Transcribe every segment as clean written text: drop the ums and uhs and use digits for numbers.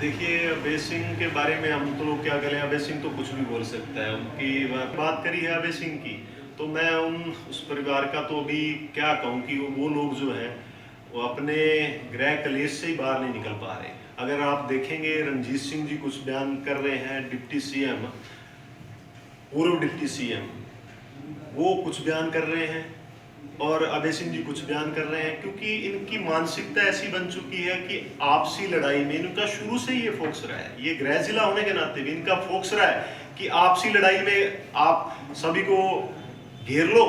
देखिए, अभय सिंह के बारे में हम तो क्या करें। अभय सिंह तो कुछ भी बोल सकता है। उनकी बात करी है अभय सिंह की, तो मैं उस परिवार का तो अभी क्या कहूँ कि वो लोग जो है वो अपने गृह कलेश से ही बाहर नहीं निकल पा रहे। अगर आप देखेंगे, रणजीत सिंह जी कुछ बयान कर रहे हैं, डिप्टी सीएम, पूर्व डिप्टी सीएम, वो कुछ बयान कर रहे हैं और अभय सिंह जी कुछ बयान कर रहे हैं, क्योंकि इनकी मानसिकता ऐसी बन चुकी है कि आपसी लड़ाई में इनका शुरू से ही ये फोकस रहा है। ये गृह जिला होने के नाते भी इनका फोकस रहा है कि आपसी लड़ाई में आप सभी को घेर लो,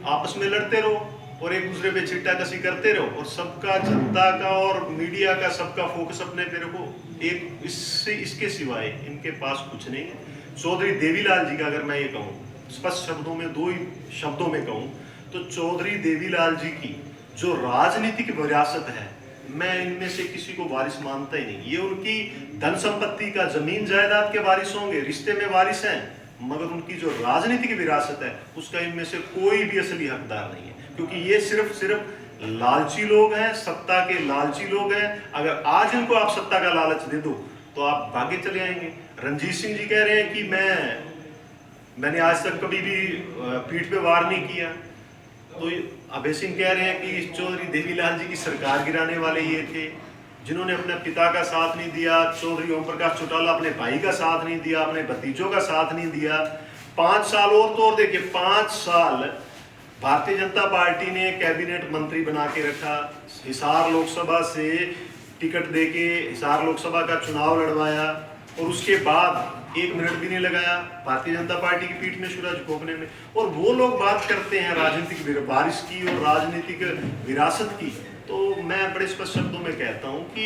आपस में लड़ते रहो और एक दूसरे पे छिट्टाकशी करते रहो, और सबका, जनता का और मीडिया का सबका फोकस अपने पे रखो। एक इसके सिवाय इनके पास कुछ नहीं है। चौधरी देवीलाल जी का अगर मैं ये कहूँ, स्पष्ट शब्दों में, दो ही शब्दों में कहूँ, तो चौधरी देवीलाल जी की जो राजनीतिक विरासत है, मैं इनमें से किसी को वारिस मानता ही नहीं। ये उनकी धन संपत्ति का, जमीन जायदाद के वारिस होंगे, रिश्ते में वारिस हैं, मगर उनकी जो राजनीतिक विरासत है उसका इनमें से कोई भी असली हकदार नहीं है, क्योंकि ये सिर्फ लालची लोग हैं, सत्ता के लालची लोग हैं। अगर आज इनको आप सत्ता का लालच दे दो तो आप भागे चले आएंगे। रणजीत सिंह जी कह रहे हैं कि मैंने आज तक कभी भी पीठ पे वार नहीं किया, तो अभय सिंह कह रहे हैं कि चौधरी देवीलाल जी की सरकार गिराने वाले ये थे जिन्होंने अपने पिता का साथ नहीं दिया। चौधरी ओम प्रकाश चौटाला अपने भाई का साथ नहीं दिया, अपने भतीजों का साथ नहीं दिया। 5 साल और देखिए, 5 साल भारतीय जनता पार्टी ने कैबिनेट मंत्री बना के रखा, हिसार लोकसभा से टिकट देके हिसार लोकसभा का चुनाव लड़वाया, और उसके बाद 1 मिनट भी नहीं लगाया भारतीय जनता पार्टी की पीठ में सूरज झोंकने में। और वो लोग बात करते हैं राजनीतिक वारिस की और राजनीतिक विरासत की, तो मैं बड़े स्पष्ट शब्दों में कहता हूं कि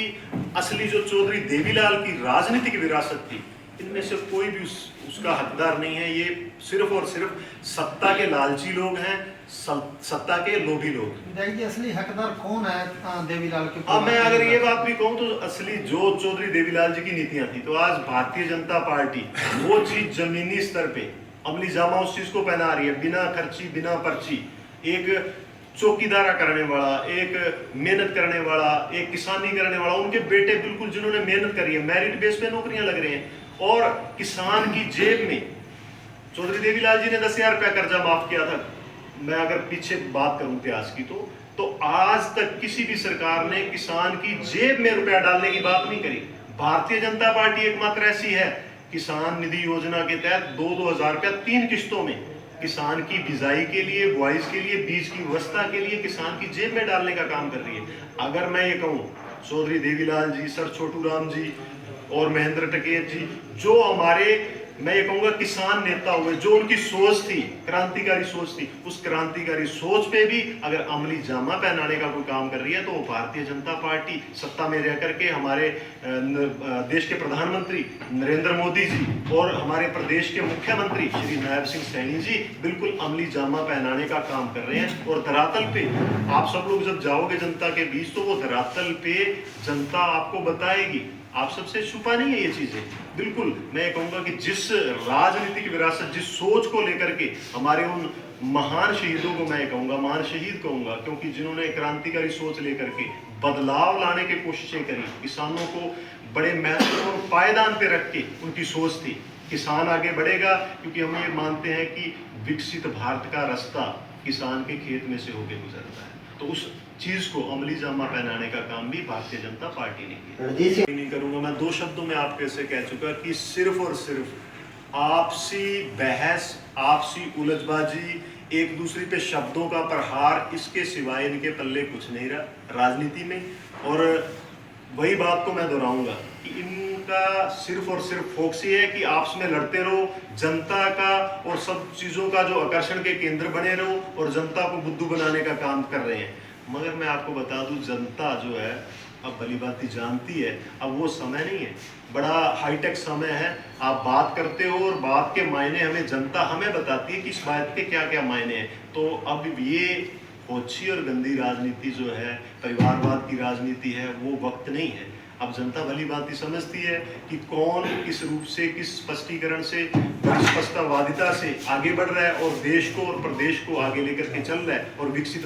असली जो चौधरी देवीलाल की राजनीतिक विरासत थी, इनमें से कोई भी उसका हकदार नहीं है। ये सिर्फ और सिर्फ सत्ता के लालची लोग हैं, सत्ता के लोभी लोग। असली हकदार कौन है देवीलाल के? हाँ, मैं अगर ये बात भी कहूँ तो असली जो चौधरी देवीलाल जी की नीतियां थी, तो आज भारतीय जनता पार्टी वो चीज जमीनी स्तर पे अमली जामा उस चीज को पहना रही है, बिना खर्ची, बिना पर्ची। एक चौकीदारा करने वाला, एक मेहनत करने वाला, एक किसानी करने वाला, उनके बेटे बिल्कुल जिन्होंने मेहनत करी है, मेरिट बेस पे नौकरियां लग रही हैं, और किसान की जेब में चौधरी देवीलाल जी ने 10,000 रुपया कर्जा माफ किया था। मैं अगर पीछे बात करूं इतिहास की, तो आज तक किसी भी सरकार ने किसान की जेब में रुपया डालने की बात नहीं करी। भारतीय जनता पार्टी एकमात्र ऐसी है, किसान निधि योजना के तहत 2-2 हजार रुपया 3 किस्तों में किसान की बिजाई के लिए, बुआई के लिए, बीज की व्यवस्था के लिए किसान की जेब में डालने का काम कर रही है। अगर मैं ये कहूं, चौधरी देवीलाल जी, सर छोटू राम जी और महेंद्र टिकैत जी, जो हमारे, मैं ये कहूंगा, किसान नेता हुए, जो उनकी सोच थी, क्रांतिकारी सोच थी, उस क्रांतिकारी सोच पे भी अगर अमली जामा पहनाने का कोई काम कर रही है, तो वो भारतीय जनता पार्टी सत्ता में रह करके हमारे देश के प्रधानमंत्री नरेंद्र मोदी जी और हमारे प्रदेश के मुख्यमंत्री श्री नायब सिंह सैनी जी बिल्कुल अमली जामा पहनाने का काम कर रहे हैं। और धरातल पे आप सब लोग जब जाओगे जनता के बीच, तो वो धरातल पे जनता आपको बताएगी। आप सबसे छुपा नहीं है ये चीजें। बिल्कुल मैं कहूंगा कि जिस राजनीतिक विरासत, जिस सोच को लेकर के हमारे उन महान शहीदों को, मैं कहूंगा महान शहीद कहूंगा, क्योंकि जिन्होंने क्रांतिकारी सोच लेकर के बदलाव लाने की कोशिशें करी, किसानों को बड़े महत्वपूर्ण पायदान पे रख के उनकी सोच थी, किसान आगे बढ़ेगा, क्योंकि हम ये मानते हैं कि विकसित भारत का रास्ता किसान के खेत में से होकर गुजरता है। तो उस चीज को अमली जामा पहनाने का काम भी भारतीय जनता पार्टी ने किया। नहीं करूंगा, मैं 2 शब्दों में आपके से कह चुका कि सिर्फ और सिर्फ आपसी बहस, आपसी उलझबाजी, एक दूसरे पे शब्दों का प्रहार, इसके सिवाय इनके पल्ले कुछ नहीं रहा राजनीति में। और वही बात को मैं दोहराऊंगा कि इनका सिर्फ और सिर्फ फोकस ये है कि आपस में लड़ते रहो, जनता का और सब चीजों का जो आकर्षण के केंद्र बने रहो, और जनता को बुद्धू बनाने का काम कर रहे हैं। मगर मैं आपको बता दूं, जनता जो है अब भलीभांति जानती है, अब वो समय नहीं है, बड़ा हाईटेक समय है। आप बात करते हो और बात के मायने हमें जनता हमें बताती है कि इस बात के क्या क्या मायने हैं। तो अब ये ओछी और गंदी राजनीति जो है, परिवारवाद की राजनीति है, वो वक्त नहीं है। अब जनता भलीभांति समझती है कि कौन किस रूप से, किस स्पष्टीकरण से, स्पष्टवादिता से आगे बढ़ रहा है और देश को और प्रदेश को आगे लेकर के चल रहा है और विकसित